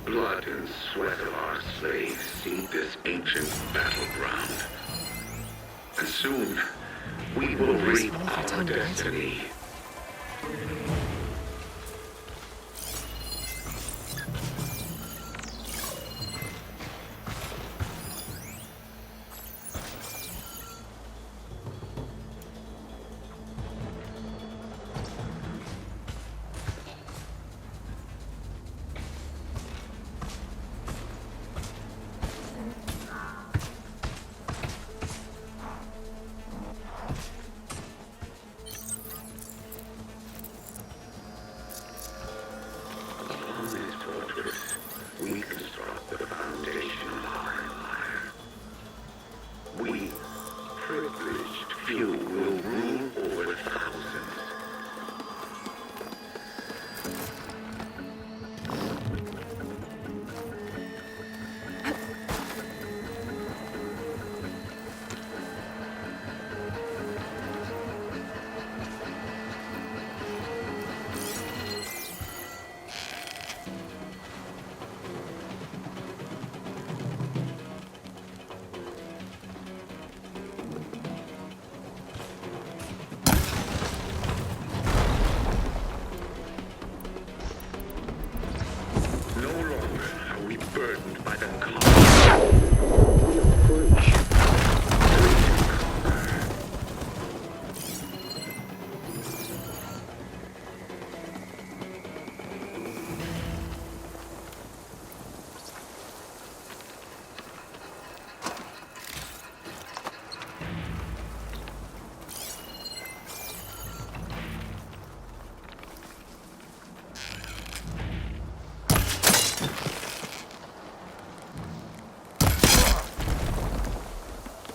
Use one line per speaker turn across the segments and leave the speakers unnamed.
blood and sweat of our slaves seed this ancient battleground. And soon, we will reap our destiny. We construct the foundation of our empire. We, privileged few, will rule over thousands. No longer are we burdened by the cost. We are free. Free to conquer.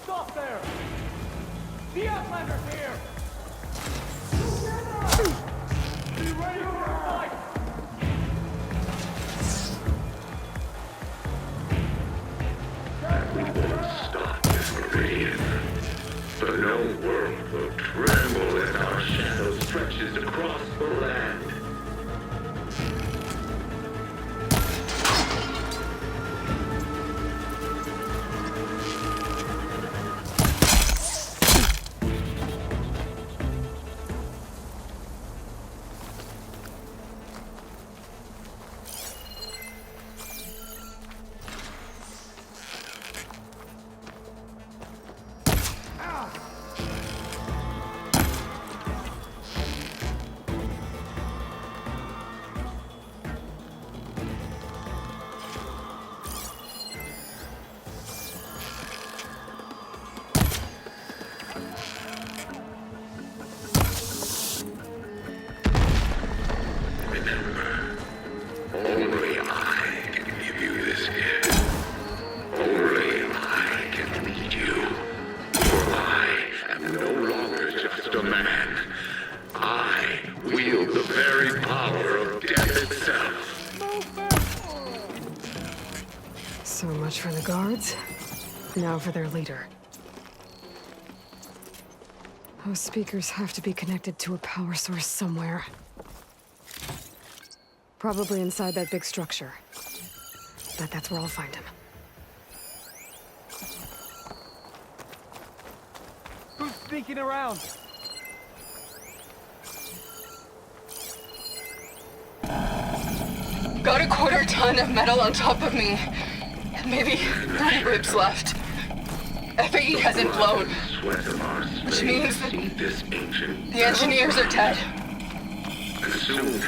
Stop there! The Outlander's here! Be ready for a fight!
We won't stop this rebellion. For no world will tremble as our shadow stretches across the land. Remember, only I can give you this gift. Only I can lead you. For I am no longer just a man. I wield the very power of death itself.
So much for the guards. Now for their leader. Those speakers have to be connected to a power source somewhere. Probably inside that big structure. Bet that's where I'll find him.
Who's sneaking around?
Got a quarter-ton of metal on top of me. And maybe 30 ribs left. FAE hasn't blown. Which means that the engineers are dead.
And soon,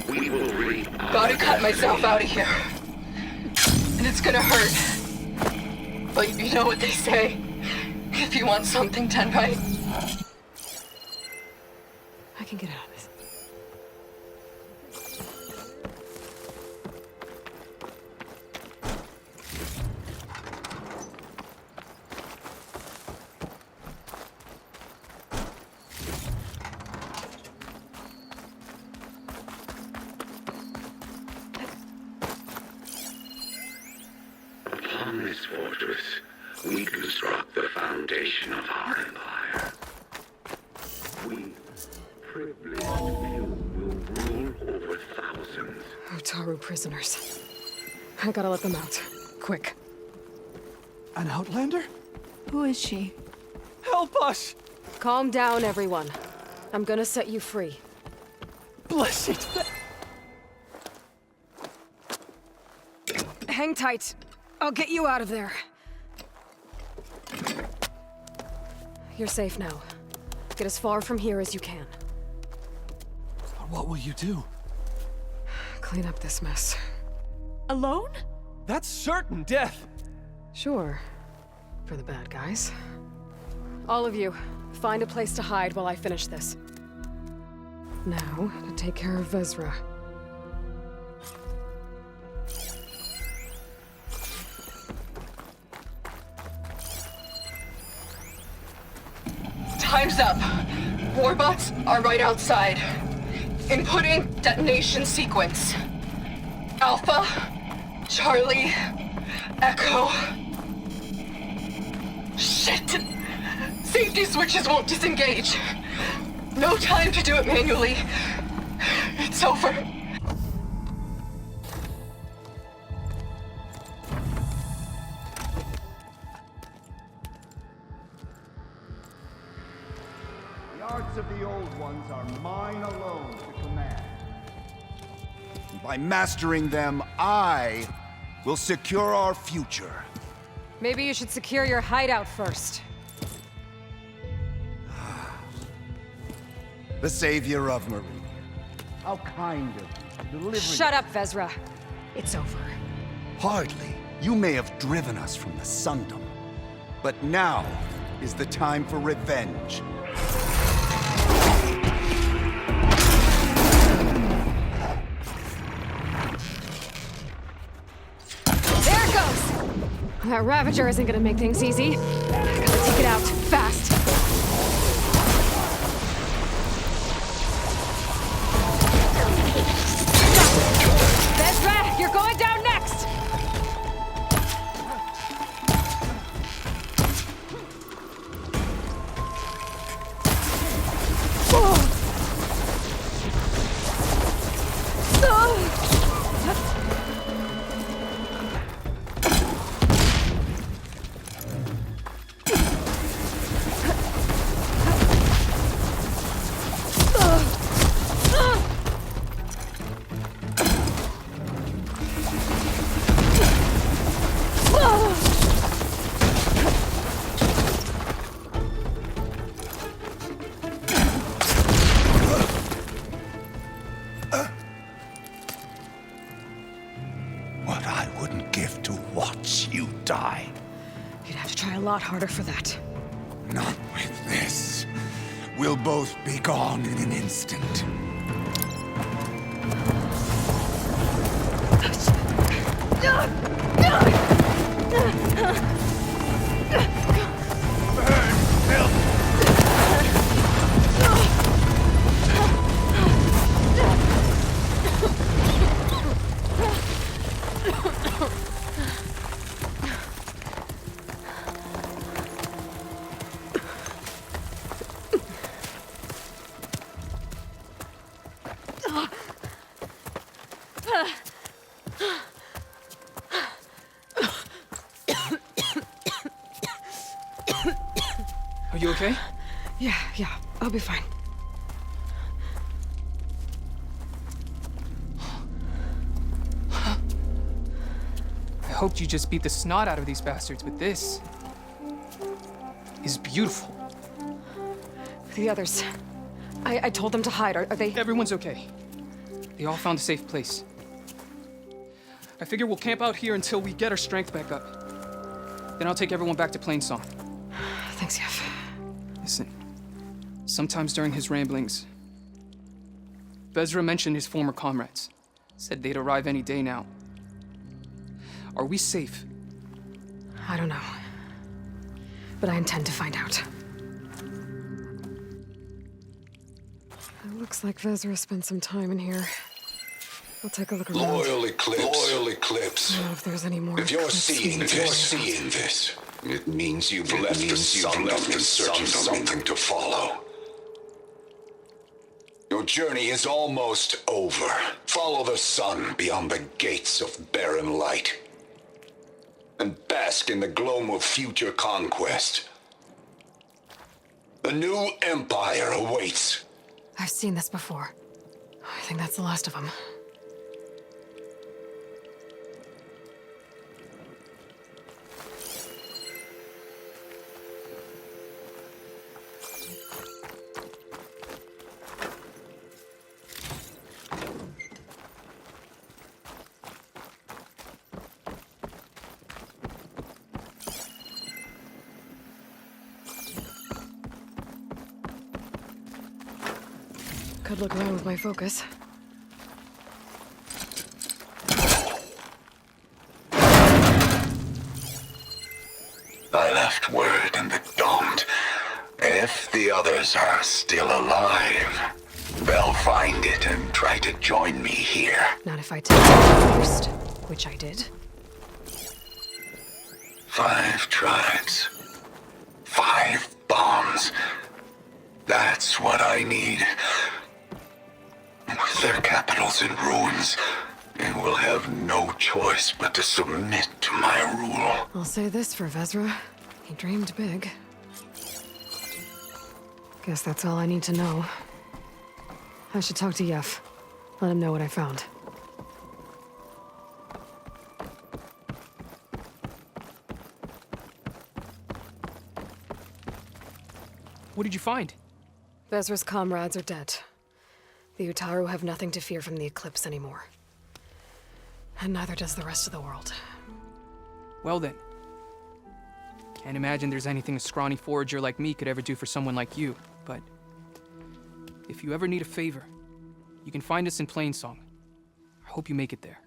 we will reap our
Gotta cut myself out of here. And it's gonna hurt. But you know what they say. If you want something done right, I can get out of this.
Upon this fortress, we construct the foundation of our empire. We, privileged few, will rule over thousands.
Otaru prisoners.
I gotta let them out. Quick.
An outlander?
Who is she?
Help us!
Calm down, everyone. I'm gonna set you free.
Bless it!
Hang tight. I'll get you out of there. You're safe now. Get as far from here as you can.
What will you do?
Clean up this mess.
Alone?
That's certain death!
Sure. For the bad guys. All of you, find a place to hide while I finish this. Now, to take care of Vezra.
Time's up. Warbots are right outside. Inputting detonation sequence. Alpha, Charlie, Echo. Shit! Safety switches won't disengage. No time to do it manually. It's over.
The arts of the old ones are mine alone to command. By mastering them, I will secure our future.
Maybe you should secure your hideout first.
The savior of Marie. How kind of you, delivering...
Shut up, Vezra. It's over.
Hardly. You may have driven us from the Sundom. But now is the time for revenge.
There it goes! That Ravager isn't gonna make things easy. Gotta take it out, fast. Vezra, you're going down next!
What I wouldn't give to watch you die.
You'd have to try a lot harder for that.
Not with this. We'll both be gone in an instant.
Are you okay?
Yeah, I'll be fine.
I hoped you just beat the snot out of these bastards, but this is beautiful.
The others. I told them to hide. Are they...
Everyone's okay. They all found a safe place. I figure we'll camp out here until we get our strength back up. Then I'll take everyone back to Plainsong.
Thanks, Yev.
Listen, sometimes during his ramblings, Vezra mentioned his former comrades. Said they'd arrive any day now. Are we safe?
I don't know. But I intend to find out. It looks like Vezra spent some time in here. I'll take a look around.
Loyal Eclipse. Loyal
I
Eclipse.
don't know if there's any more.
If you're
clips
seeing
we can
this,
find out.
it means you've left the sun in search of something to follow. Your journey is almost over. Follow the sun beyond the gates of barren light. And bask in the gloam of future conquest. A new empire awaits.
I've seen this before. I think that's the last of them. Could look around with my focus.
I left word in the domed. If the others are still alive, they'll find it and try to join me here.
Not if I take it first, which I did.
5 tribes. 5 bombs. That's what I need. With their capitals in ruins, they will have no choice but to submit to my rule.
I'll say this for Vezra. He dreamed big. Guess that's all I need to know. I should talk to Yef. Let him know what I found.
What did you find?
Vezra's comrades are dead. The Utaru have nothing to fear from the Eclipse anymore. And neither does the rest of the world.
Well then. Can't imagine there's anything a scrawny forager like me could ever do for someone like you, but... if you ever need a favor, you can find us in Plainsong. I hope you make it there.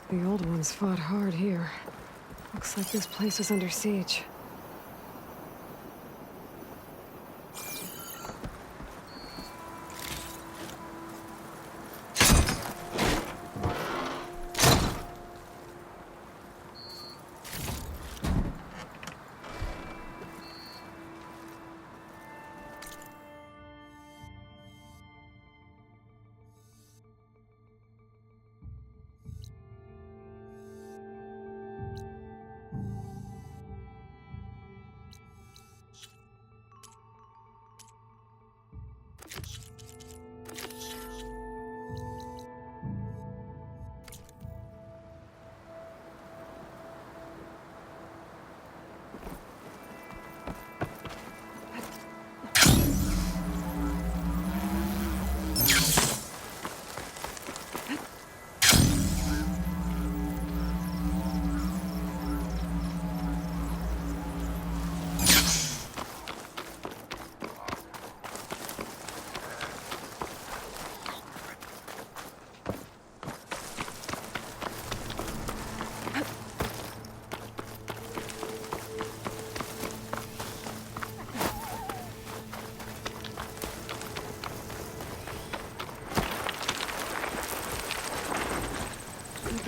The old ones fought hard here. Looks like this place was under siege.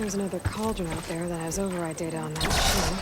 There's another cauldron out there that has override data on that machine.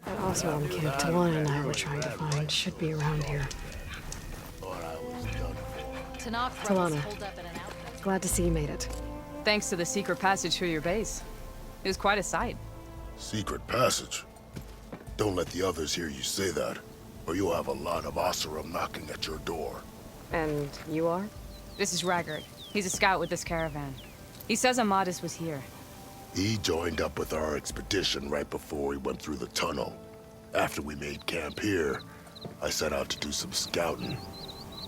That Osram camp Talana and I were trying to find should be around here. Talana, glad to see you made it.
Thanks to the secret passage through your base. It was quite a sight.
Secret passage? Don't let the others hear you say that, or you'll have a lot of Oseram knocking at your door.
And you are?
This is Raggard. He's a scout with this caravan. He says Amadis was here.
He joined up with our expedition right before we went through the tunnel. After we made camp here, I set out to do some scouting.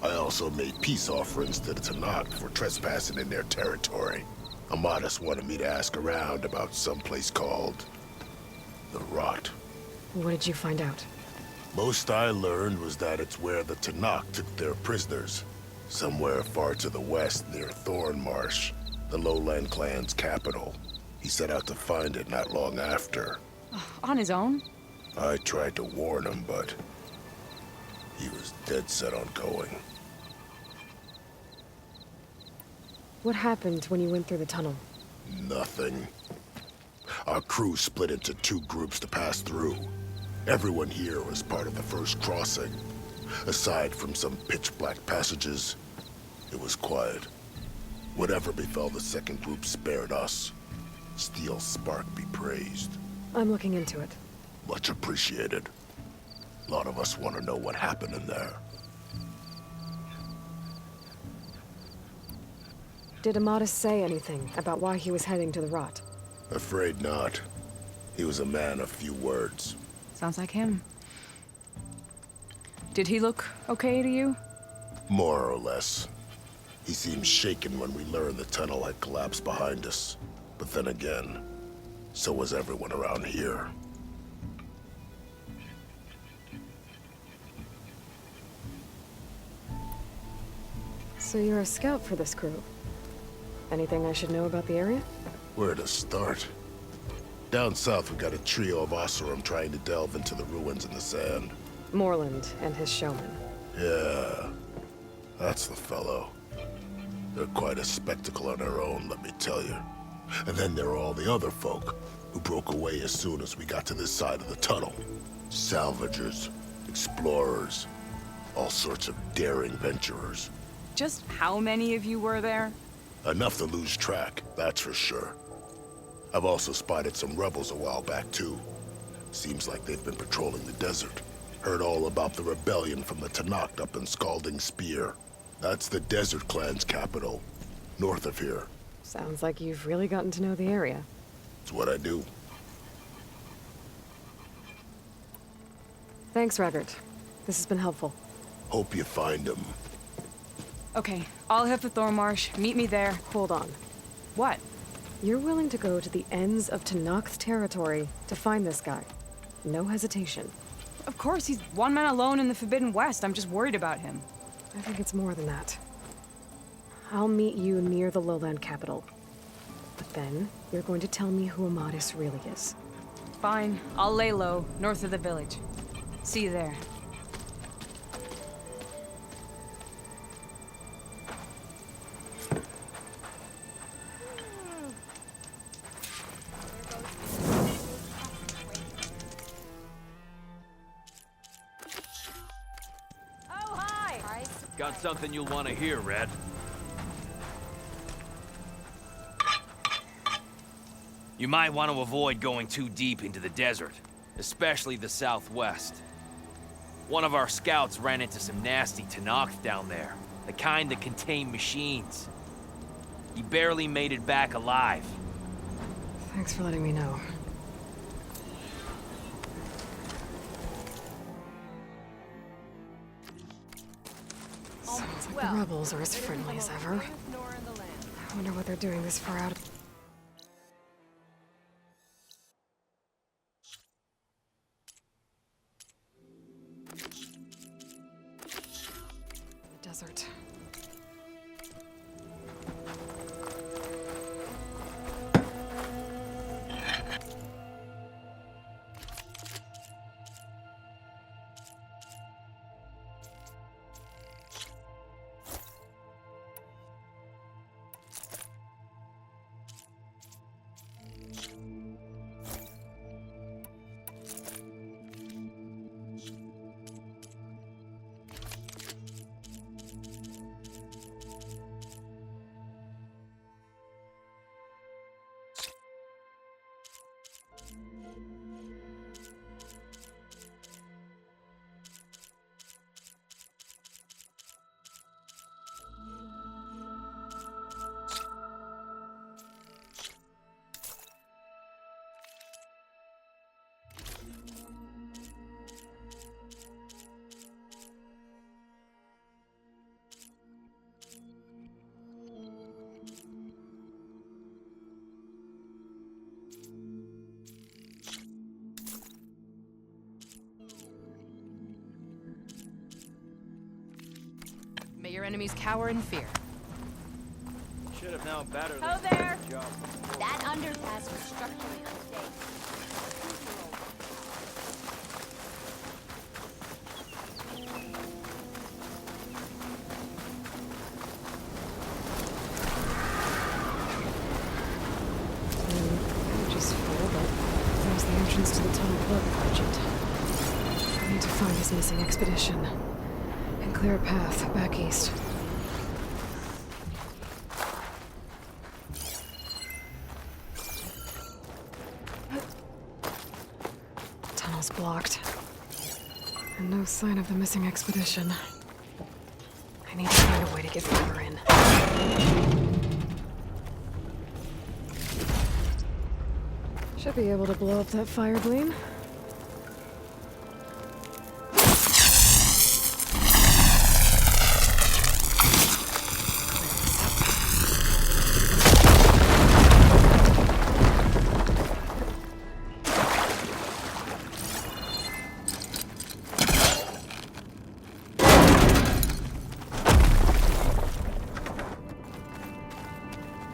I also made peace offerings to the Tanakh for trespassing in their territory. Amadis wanted me to ask around about some place called the Grot.
What did you find out?
Most I learned was that it's where the Tanakh took their prisoners. Somewhere far to the west near Thornmarsh, the Lowland clan's capital. He set out to find it not long after.
On his own?
I tried to warn him, but he was dead set on going.
What happened when you went through the tunnel?
Nothing. Our crew split into two groups to pass through. Everyone here was part of the first crossing. Aside from some pitch-black passages, it was quiet. Whatever befell the second group spared us. Steel Spark be praised.
I'm looking into it.
Much appreciated. A lot of us want to know what happened in there.
Did Amadis say anything about why he was heading to the Rot?
Afraid not. He was a man of few words.
Sounds like him. Did he look okay to you?
More or less. He seemed shaken when we learned the tunnel had collapsed behind us. But then again, so was everyone around here.
So you're a scout for this crew. Anything I should know about the area?
Where to start? Down south, we got a trio of Oseram trying to delve into the ruins in the sand.
Moreland and his showman.
Yeah, that's the fellow. They're quite a spectacle on their own, let me tell you. And then there are all the other folk, who broke away as soon as we got to this side of the tunnel. Salvagers, explorers, all sorts of daring venturers.
Just how many of you were there?
Enough to lose track, that's for sure. I've also spotted some rebels a while back, too. Seems like they've been patrolling the desert. Heard all about the rebellion from the Tanakh up in Scalding Spear. That's the Desert Clan's capital, north of here.
Sounds like you've really gotten to know the area.
It's what I do.
Thanks, Raggard. This has been helpful.
Hope you find him.
Okay, I'll head for Thornmarsh. Meet me there.
Hold on.
What?
You're willing to go to the ends of Tanakh's territory to find this guy. No hesitation.
Of course, he's one man alone in the Forbidden West. I'm just worried about him.
I think it's more than that. I'll meet you near the lowland capital. But then, you're going to tell me who Amadis really is.
Fine, I'll lay low, north of the village. See you there.
Got something you'll want to hear, Red. You might want to avoid going too deep into the desert, especially the southwest. One of our scouts ran into some nasty Tanakh down there, the kind that contain machines. He barely made it back alive.
Thanks for letting me know. Sounds like the rebels are as friendly as ever. I wonder what they're doing this far out. The desert.
your enemies cower in fear.
Should have known better than
Oh,
to
there.
do the job.
That underpass was structurally unsafe.
Just full, but there's the entrance to the tunnel below the Argent. I need to find his missing expedition and clear a path back east. Tunnel's blocked. And no sign of the missing expedition. I need to find a way to get further in. Should be able to blow up that fire gleam.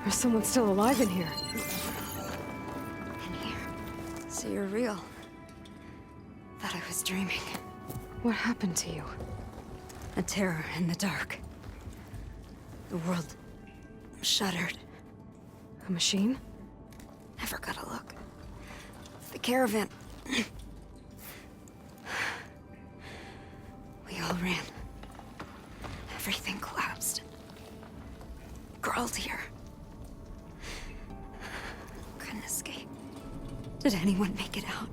There's someone still alive in here.
So you're real. Thought I was dreaming.
What happened to you?
A terror in the dark. The world shuddered.
A machine?
Never got a look. The caravan. We all ran. Everything collapsed. Crawled here. Couldn't escape. Did anyone make it out?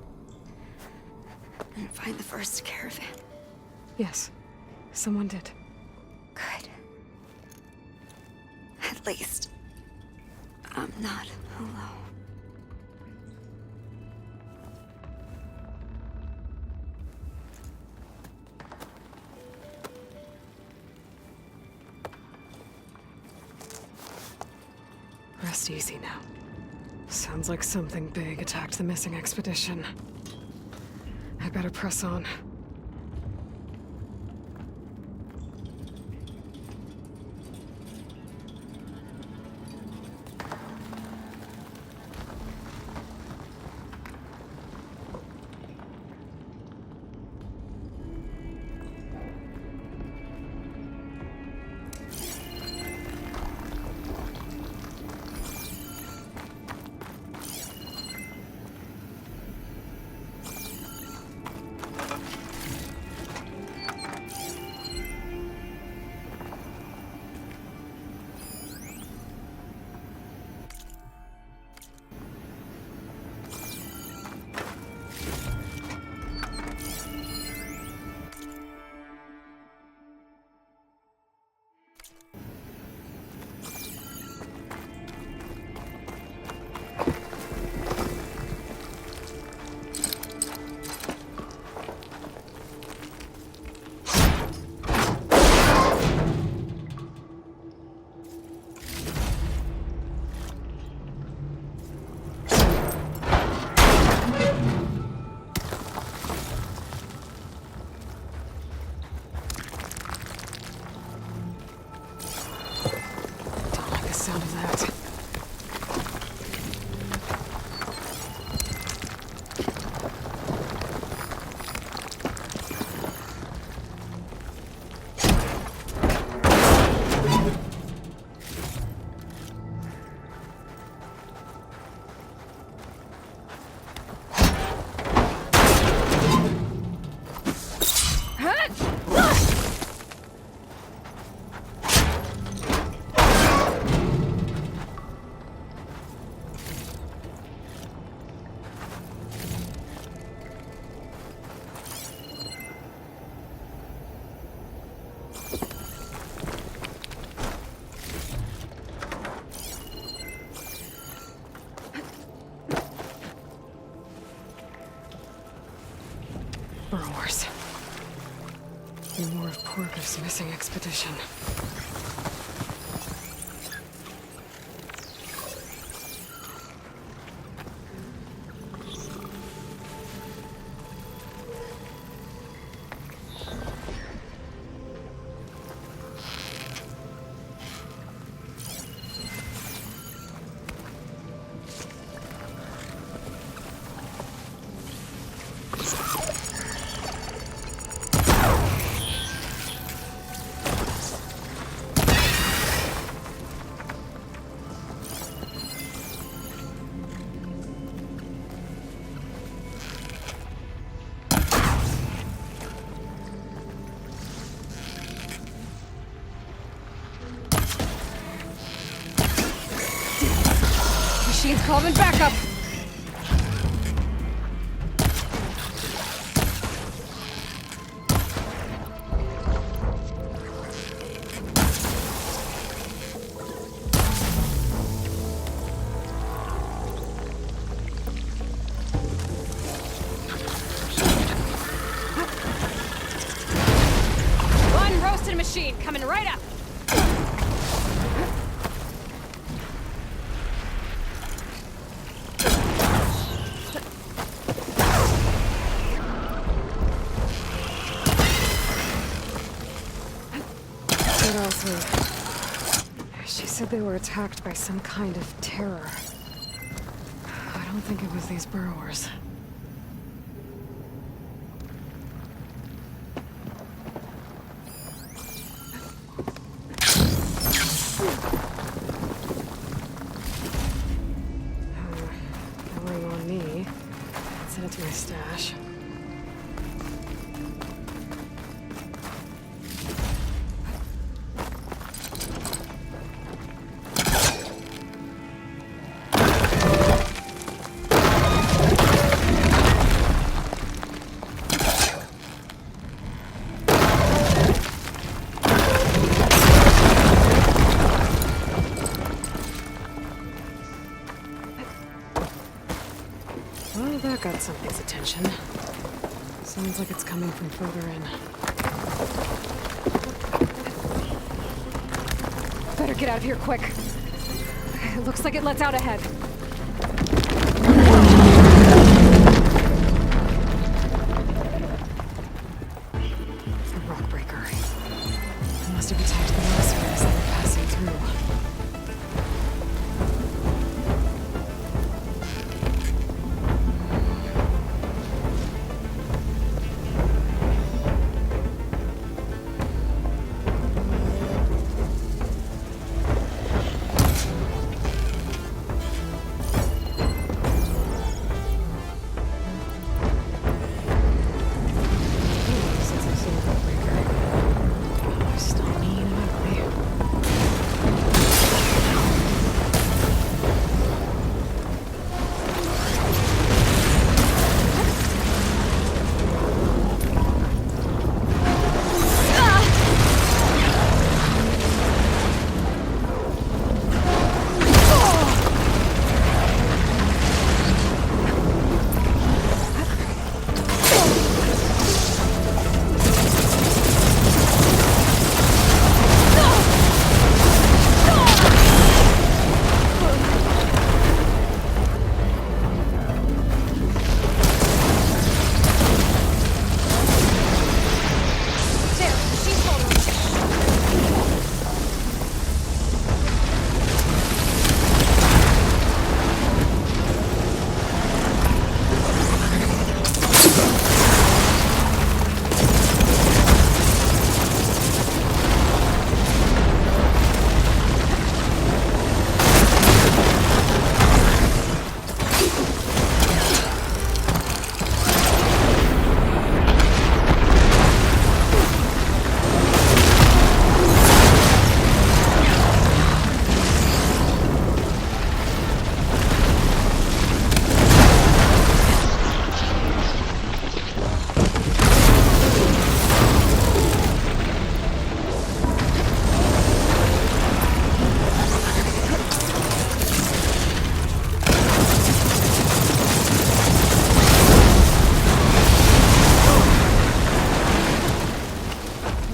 And find the first caravan?
Yes, someone did.
Good. At least, I'm not alone.
Rest easy now. Sounds like something big attacked the missing expedition. I better press on. Sound of that. Burrowers. More of Porker's missing expedition. Machine's calling back up!
One roasted machine coming right up!
But also, she said they were attacked by some kind of terror. I don't think it was these burrowers. Going on me. Send it to my stash. Well, that got something's attention. Sounds like it's coming from further in. Better get out of here quick. It looks like it lets out ahead. The rock breaker. It must have attacked the last one as they were passing through. Since I've seen the rock breaker. Stop me and ugly.
There, she's holding me.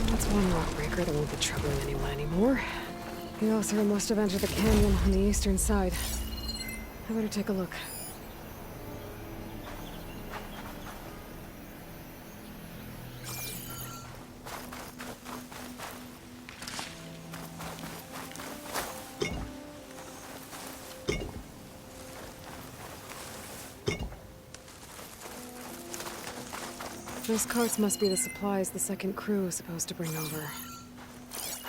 That's one rock breaker that won't be troubling anyone anymore. The Othra must have entered the canyon on the eastern side. I better take a look. Those carts must be the supplies the second crew was supposed to bring over.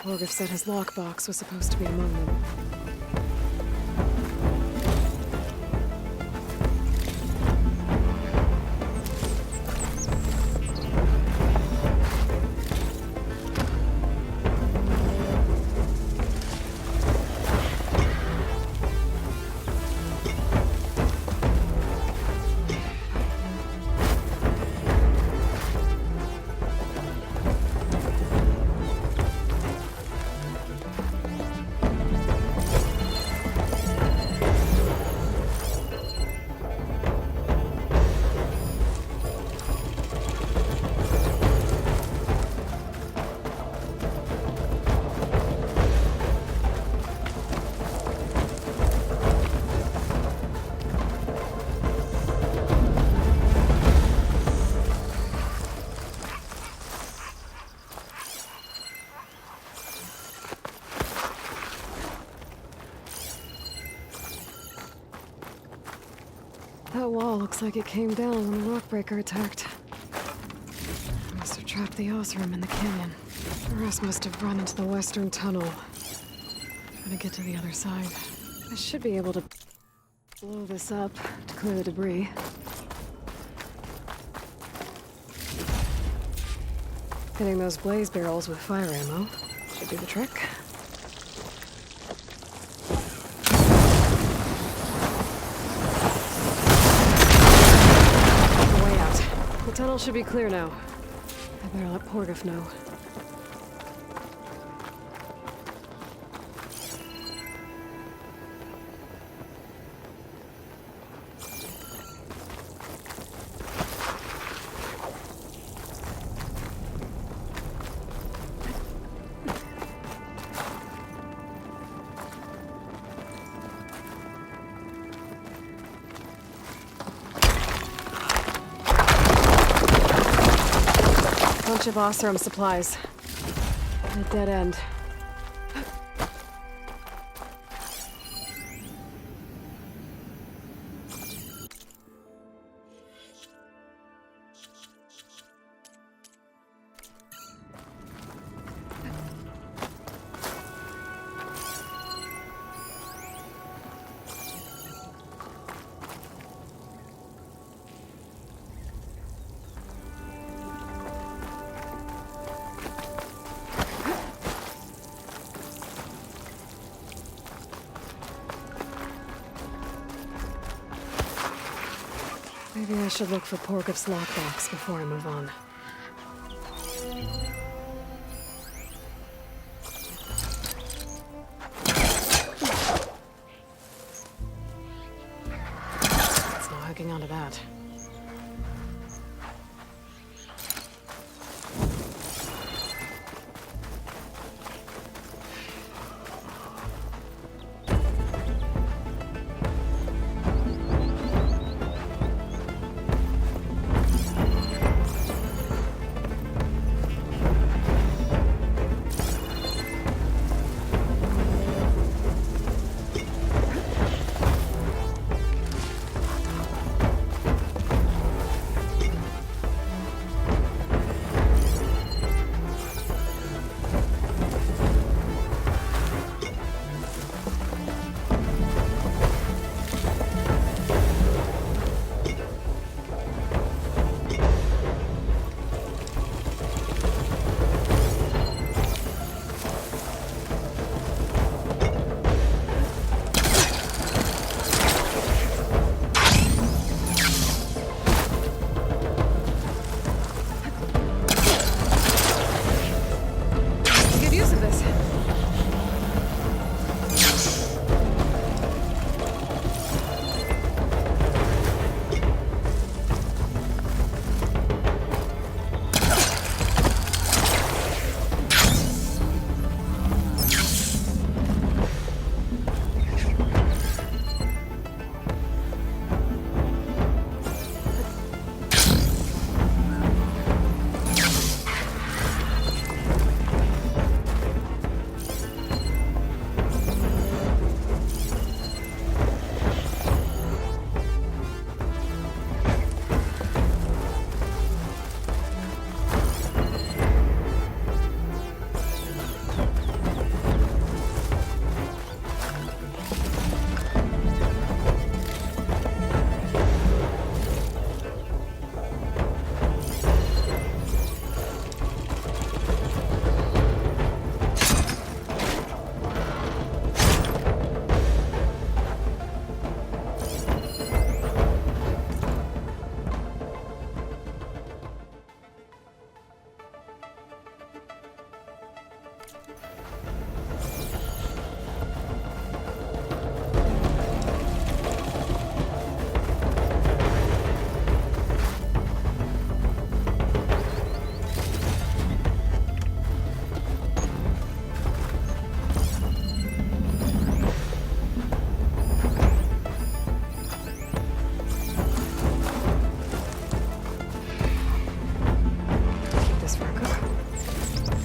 Orgif said his lockbox was supposed to be among them. That wall looks like it came down when the rockbreaker attacked. Must have trapped the Osram in the canyon. The rest must have run into the western tunnel. Gotta get to the other side. I should be able to blow this up to clear the debris. Hitting those blaze barrels with fire ammo should do the trick. The way out. The tunnel should be clear now. I better let Porgif know. Bunch of Osram supplies. And a dead end. Maybe I should look for Porgif's lockbox before I move on. It's no hooking onto that.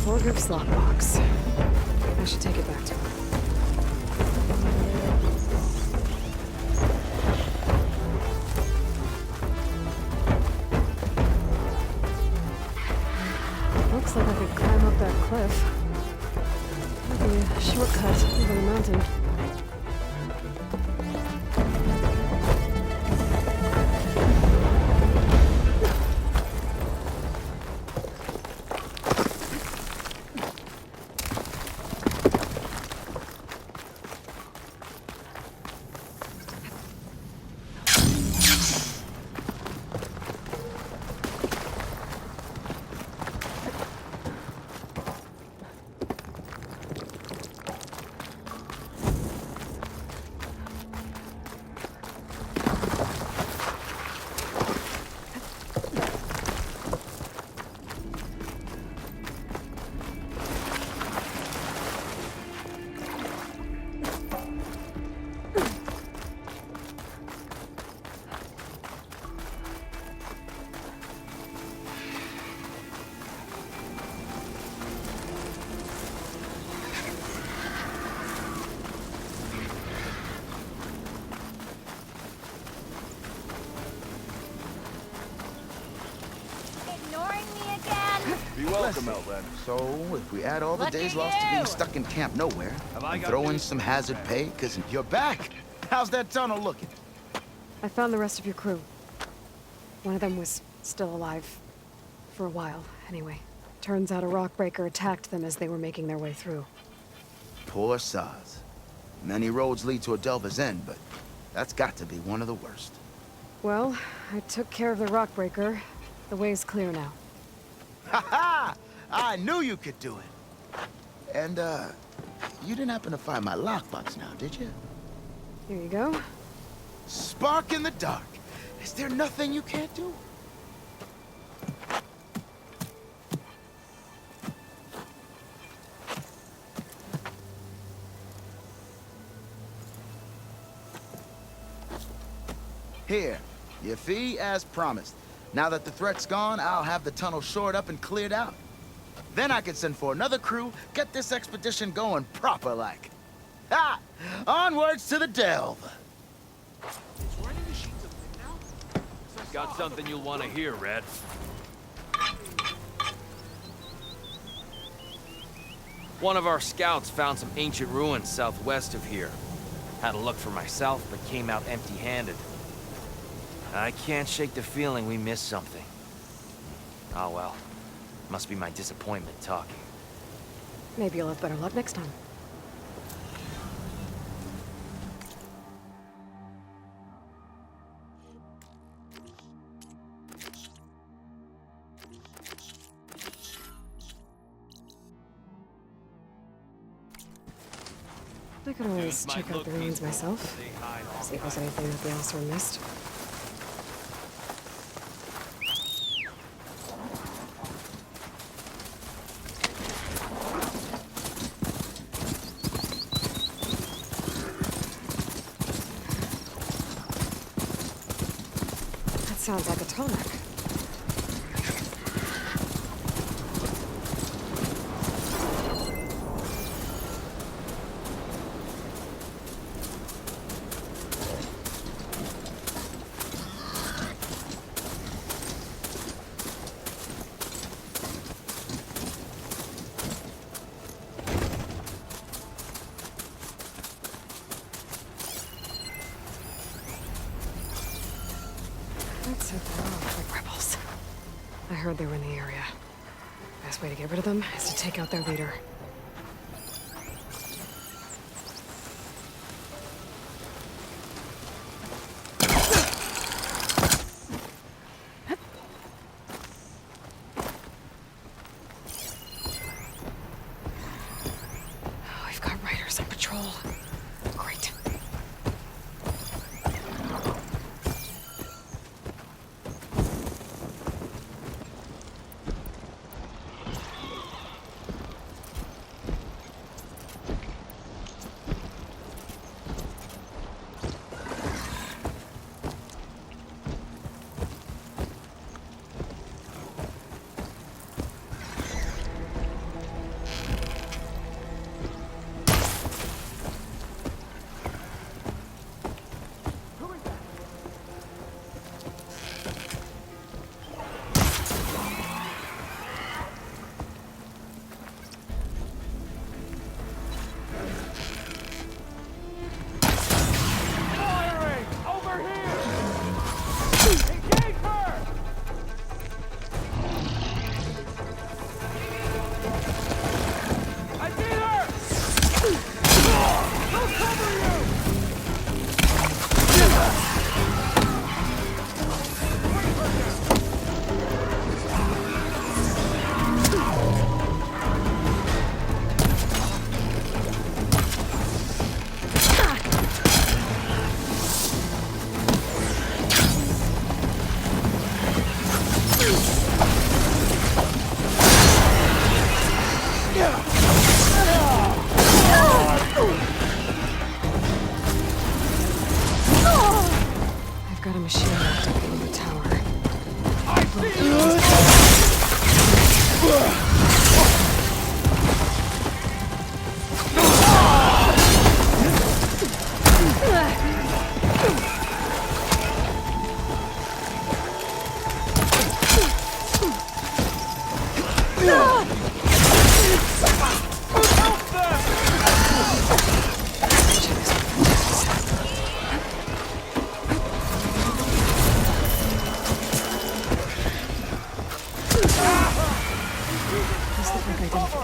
Porgif's lockbox. I should take it back to her.
Check them out, Len.
So, if we add all the
Look
days
at
lost to
you.
being stuck in camp nowhere, and throw in some hazard pay, because you're back. How's that tunnel looking?
I found the rest of your crew. One of them was still alive. For a while, anyway. Turns out a rockbreaker attacked them as they were making their way through.
Poor Saz. Many roads lead to a Delver's End, but that's got to be one of the worst.
Well, I took care of the rockbreaker. The way's clear now.
Ha ha! I knew you could do it. And, you didn't happen to find my lockbox now, did you?
Here you go.
Spark in the dark. Is there nothing you can't do? Here, your fee as promised. Now that the threat's gone, I'll have the tunnel shored up and cleared out. Then I can send for another crew, get this expedition going proper-like. Ha! Onwards to the delve!
Got something you'll want to hear, Red. One of our scouts found some ancient ruins southwest of here. Had a look for myself, but came out empty-handed. I can't shake the feeling we missed something. Oh well. Must be my disappointment talking.
Maybe you'll have better luck next time. I could always check out the ruins myself. See if there's anything that the Elser missed. That sounds like a tonic. That said, they're all like rebels. I heard they were in the area. Best way to get rid of them is to take out their leader. Oh, we've got raiders on patrol. Great.
Firing! Over here! Engage her! I see her! They'll cover you!
I've got a machine locked up in the tower.
I see you!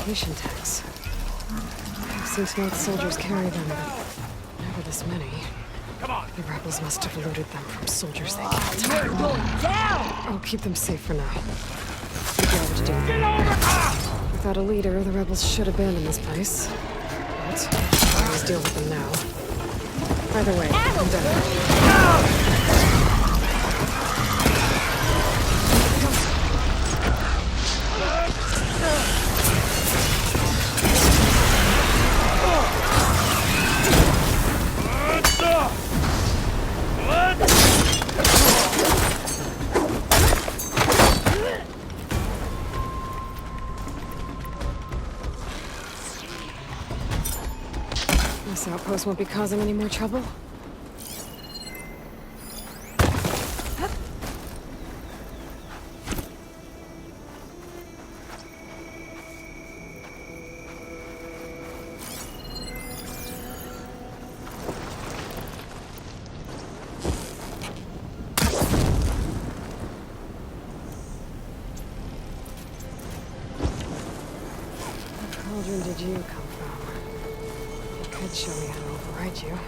communication tags. I've seen North soldiers carry them, but never this many.
Come on.
The rebels must have looted them from soldiers they killed. You're going down! I'll keep them safe for now. Figure out what to do.
Get over!
Without a leader, the rebels should abandon this place. But I'll always deal with them now. Either way, I'm done. This outpost won't be causing any more trouble. What cauldron did you come from? Could show me how to override you.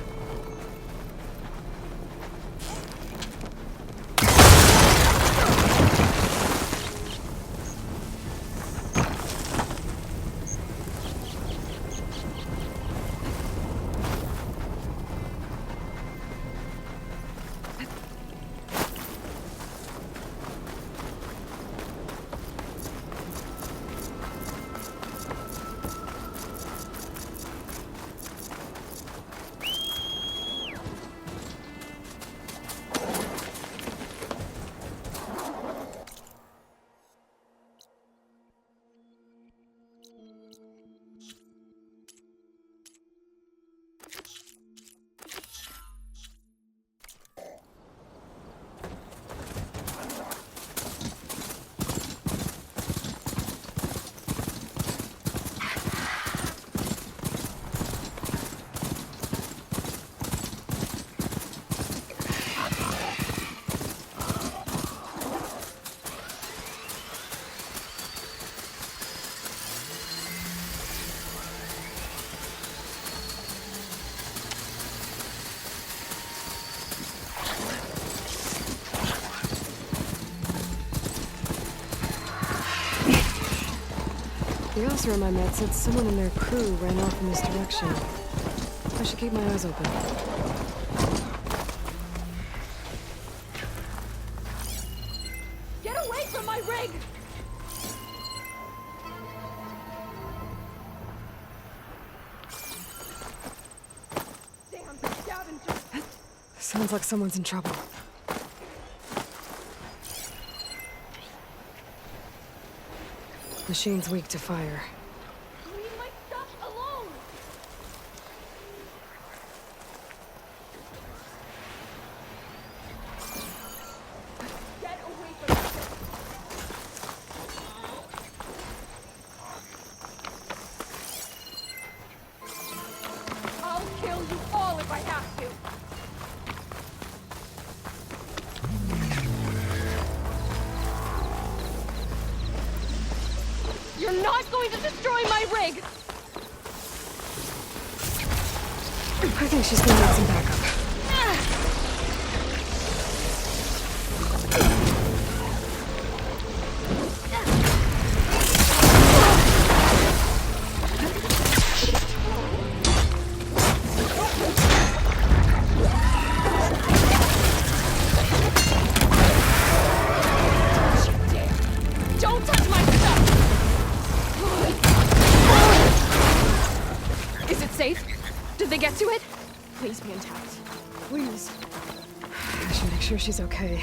The Osram I met said someone in their crew ran off in this direction. I should keep my eyes open.
Get away from my rig! Damn scavenger!
Sounds like someone's in trouble. Machine's weak to fire.
Leave my stuff alone! Get away from me! I'll kill you all if I have to! You're not going to destroy my rig!
I think she's gonna need some backup.
Don't touch my stuff! Is it safe? Did they get to it? Please be intact. Please.
I should make sure she's okay.